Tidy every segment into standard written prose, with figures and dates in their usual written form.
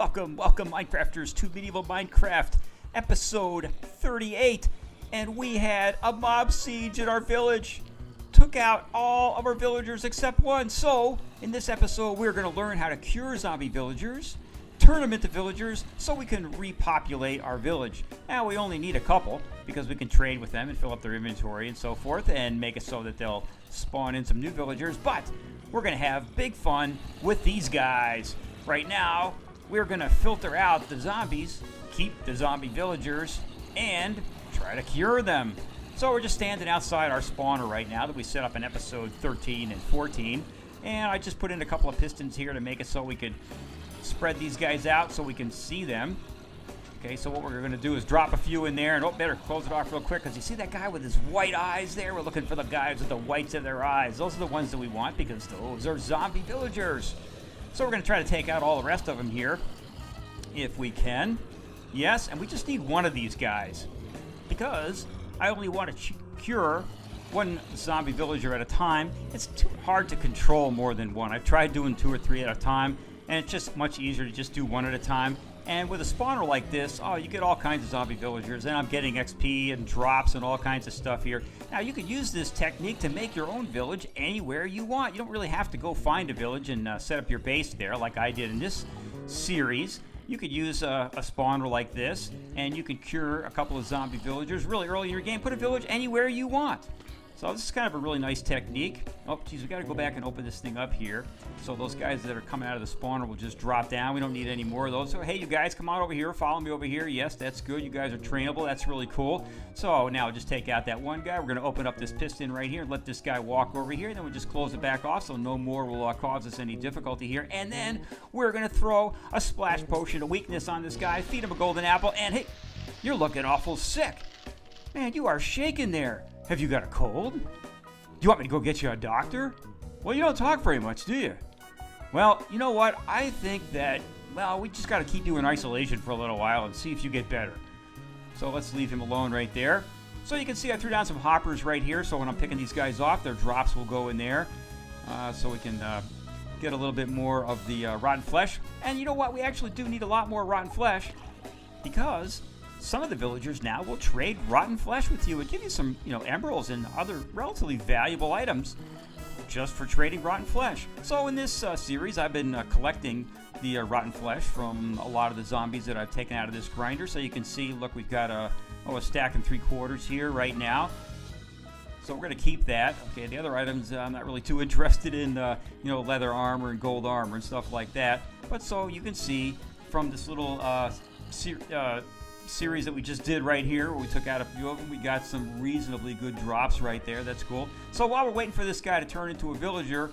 Welcome, Minecrafters, to Medieval Minecraft, episode 38. And we had a mob siege in our village. Took out all of our villagers except one. So, in this episode, we're going to learn how to cure zombie villagers, turn them into villagers, so we can repopulate our village. Now, we only need a couple, because we can trade with them and fill up their inventory and so forth, and make it so that they'll spawn in some new villagers. But we're going to have big fun with these guys. Right now, we're going to filter out the zombies, keep the zombie villagers, and try to cure them. So we're just standing outside our spawner right now that we set up in episode 13 and 14. And I just put in a couple of pistons here to make it so we could spread these guys out so we can see them. Okay, so what we're going to do is drop a few in there, and better close it off real quick, because you see that guy with his white eyes there? We're looking for the guys with the whites of their eyes. Those are the ones that we want, because those are zombie villagers. So we're going to try to take out all the rest of them here, if we can. Yes, and we just need one of these guys, because I only want to cure one zombie villager at a time. It's too hard to control more than one. I've tried doing 2 or 3 at a time, and it's just much easier to just do one at a time. And with a spawner like this, you get all kinds of zombie villagers, and I'm getting XP and drops and all kinds of stuff here. Now, you could use this technique to make your own village anywhere you want. You don't really have to go find a village and set up your base there like I did in this series. You could use a spawner like this, and you can cure a couple of zombie villagers really early in your game. Put a village anywhere you want. So this is kind of a really nice technique. Oh, geez, we got to go back and open this thing up here. So those guys that are coming out of the spawner will just drop down. We don't need any more of those. So, hey, you guys, come on over here. Follow me over here. Yes, that's good. You guys are trainable. That's really cool. So now just take out that one guy. We're going to open up this piston right here and let this guy walk over here. Then we'll just close it back off so no more will cause us any difficulty here. And then we're going to throw a splash potion of weakness on this guy, feed him a golden apple, and hey, you're looking awful sick. Man, you are shaking there. Have you got a cold? Do you want me to go get you a doctor? Well, you don't talk very much, do you? Well, you know what? I think that, well, we just got to keep you in isolation for a little while and see if you get better. So let's leave him alone right there. So you can see I threw down some hoppers right here, so when I'm picking these guys off, their drops will go in there. So we can get a little bit more of the rotten flesh. And you know what? We actually do need a lot more rotten flesh, because some of the villagers now will trade rotten flesh with you and give you some, emeralds and other relatively valuable items just for trading rotten flesh. So in this series, I've been collecting the rotten flesh from a lot of the zombies that I've taken out of this grinder. So you can see, look, we've got a stack and 3/4 here right now. So we're going to keep that. Okay, the other items I'm not really too interested in, leather armor and gold armor and stuff like that. But so you can see from this little series that we just did right here, where we took out a few of them, we got some reasonably good drops right there. That's cool. So while we're waiting for this guy to turn into a villager,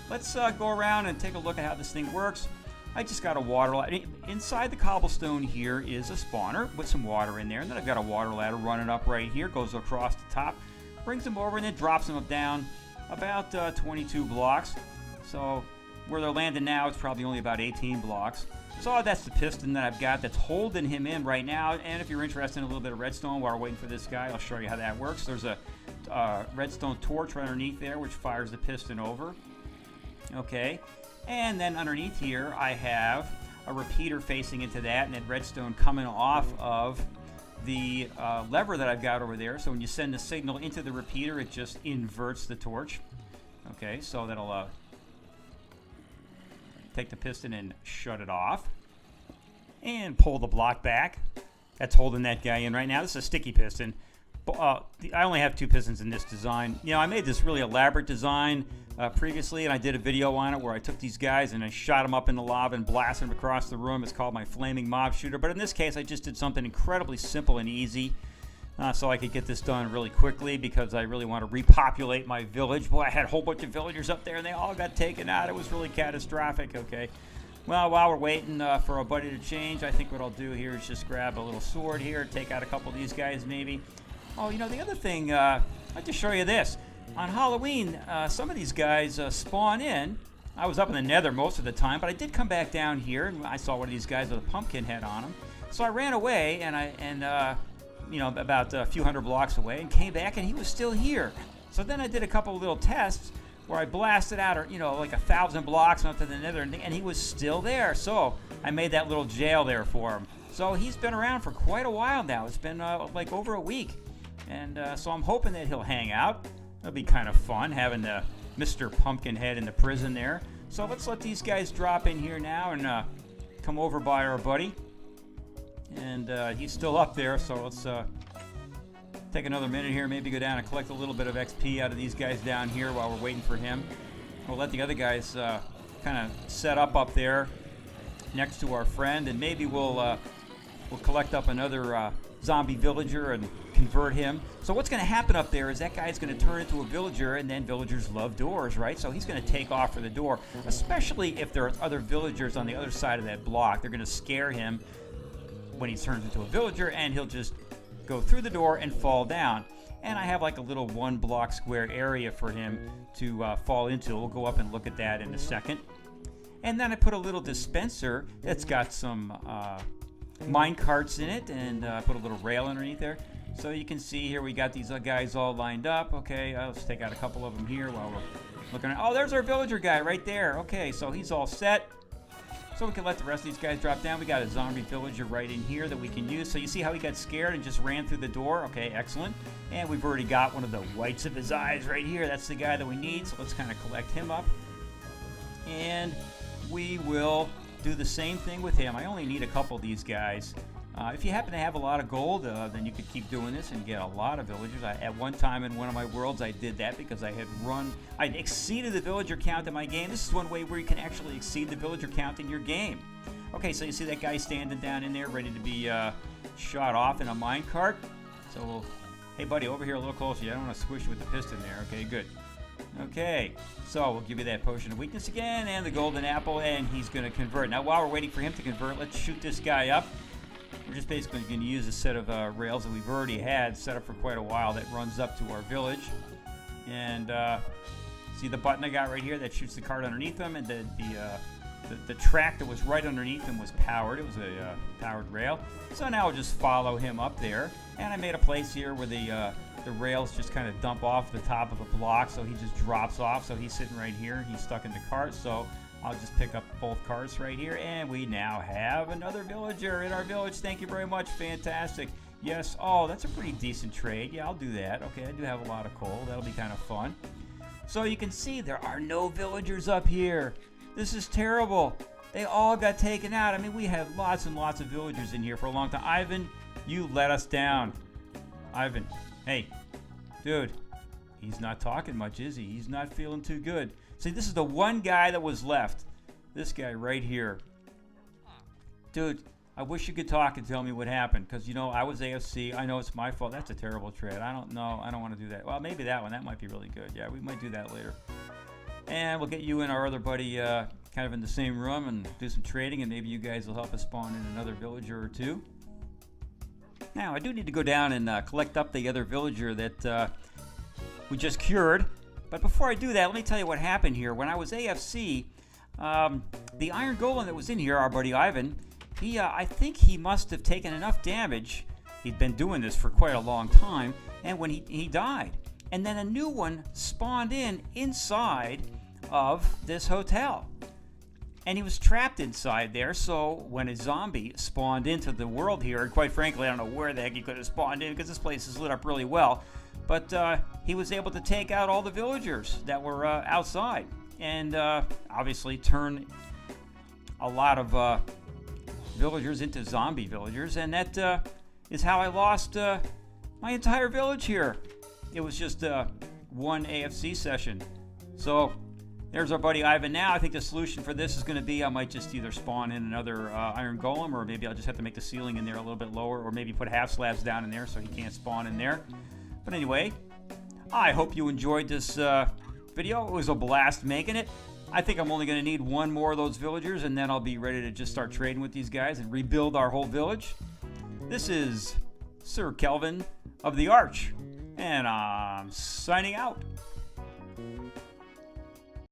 let's go around and take a look at how this thing works. I just got a water ladder. Inside the cobblestone here is a spawner with some water in there, and then I've got a water ladder running up right here, goes across the top, brings them over, and then drops them down about 22 blocks. So where they're landing now, it's probably only about 18 blocks. So that's the piston that I've got that's holding him in right now. And if you're interested in a little bit of redstone while we're waiting for this guy, I'll show you how that works. There's a redstone torch right underneath there, which fires the piston over. Okay. And then underneath here, I have a repeater facing into that, and then redstone coming off of the lever that I've got over there. So when you send the signal into the repeater, it just inverts the torch. Okay, so that'll take the piston and shut it off. And pull the block back. That's holding that guy in right now. This is a sticky piston. I only have 2 pistons in this design. I made this really elaborate design previously, and I did a video on it where I took these guys and I shot them up in the lava and blasted them across the room. It's called my Flaming Mob Shooter. But in this case, I just did something incredibly simple and easy. So I could get this done really quickly, because I really want to repopulate my village. Boy, I had a whole bunch of villagers up there, and they all got taken out. It was really catastrophic, okay? Well, while we're waiting for our buddy to change, I think what I'll do here is just grab a little sword here, take out a couple of these guys maybe. Oh, the other thing, I'll just show you this. On Halloween, some of these guys spawn in. I was up in the nether most of the time, but I did come back down here, and I saw one of these guys with a pumpkin head on him. So I ran away, and about a few hundred blocks away, and came back, and he was still here. So then I did a couple of little tests where I blasted out, like 1,000 blocks onto the nether, and he was still there. So I made that little jail there for him. So he's been around for quite a while now. It's been like over a week. And so I'm hoping that he'll hang out. That'll be kind of fun having Mr. Pumpkinhead in the prison there. So let's let these guys drop in here now and come over by our buddy. And he's still up there, so let's take another minute here, maybe go down and collect a little bit of XP out of these guys down here while we're waiting for him. We'll let the other guys kind of set up there next to our friend, and maybe we'll collect up another zombie villager and convert him. So what's going to happen up there is that guy's going to turn into a villager, and then villagers love doors, right? So he's going to take off for the door, especially if there are other villagers on the other side of that block. They're going to scare him when he turns into a villager, and he'll just go through the door and fall down. And I have like a little 1 block square area for him to fall into. We'll go up and look at that in a second. And then I put a little dispenser that's got some mine carts in it, and put a little rail underneath there. So you can see here we got these guys all lined up. Okay, let's take out a couple of them here while we're looking at. Oh, there's our villager guy right there. Okay, so he's all set. So we can let the rest of these guys drop down. We got a zombie villager right in here that we can use. So you see how he got scared and just ran through the door? Okay, excellent. And we've already got one of the whites of his eyes right here. That's the guy that we need. So let's kind of collect him up. And we will do the same thing with him. I only need a couple of these guys. If you happen to have a lot of gold, then you could keep doing this and get a lot of villagers. At one time in one of my worlds, I did that because I'd exceeded the villager count in my game. This is one way where you can actually exceed the villager count in your game. Okay, so you see that guy standing down in there ready to be shot off in a minecart. So, hey buddy, over here a little closer. I don't want to squish you with the piston there. Okay, good. Okay, so we'll give you that potion of weakness again and the golden apple, and he's going to convert. Now, while we're waiting for him to convert, let's shoot this guy up. We're just basically going to use a set of rails that we've already had set up for quite a while that runs up to our village. And see the button I got right here that shoots the cart underneath them, and the track that was right underneath him was powered. It was a powered rail. So now we'll just follow him up there. And I made a place here where the rails just kind of dump off the top of the block, so he just drops off. So he's sitting right here. He's stuck in the cart. So I'll just pick up both carts right here, and we now have another villager in our village. Thank you very much. Fantastic. Yes. Oh, that's a pretty decent trade. Yeah, I'll do that. Okay, I do have a lot of coal. That'll be kind of fun. So you can see there are no villagers up here. This is terrible. They all got taken out. I mean, we had lots and lots of villagers in here for a long time. Ivan, you let us down. Ivan, hey, dude, he's not talking much, is he? He's not feeling too good. See, this is the one guy that was left. This guy right here. Dude, I wish you could talk and tell me what happened, because, you know, I was AFC. I know it's my fault. That's a terrible trade. I don't know. I don't want to do that. Well, maybe that one. That might be really good. Yeah, we might do that later. And we'll get you and our other buddy kind of in the same room and do some trading, and maybe you guys will help us spawn in another villager or two. Now, I do need to go down and collect up the other villager that we just cured. But before I do that, let me tell you what happened here. When I was AFC, the Iron Golem that was in here, our buddy Ivan, I think he must have taken enough damage. He'd been doing this for quite a long time, and when he died. And then a new one spawned inside of this hotel. And he was trapped inside there, so when a zombie spawned into the world here, and quite frankly, I don't know where the heck he could have spawned in, because this place is lit up really well, but he was able to take out all the villagers that were outside, and obviously turn a lot of villagers into zombie villagers, and that is how I lost my entire village here. It was just one AFC session. So there's our buddy Ivan now. I think the solution for this is going to be I might just either spawn in another Iron Golem, or maybe I'll just have to make the ceiling in there a little bit lower, or maybe put half slabs down in there so he can't spawn in there. But anyway, I hope you enjoyed this video. It was a blast making it. I think I'm only going to need one more of those villagers, and then I'll be ready to just start trading with these guys and rebuild our whole village. This is Sir Kelvin of the Arch, and I'm signing out.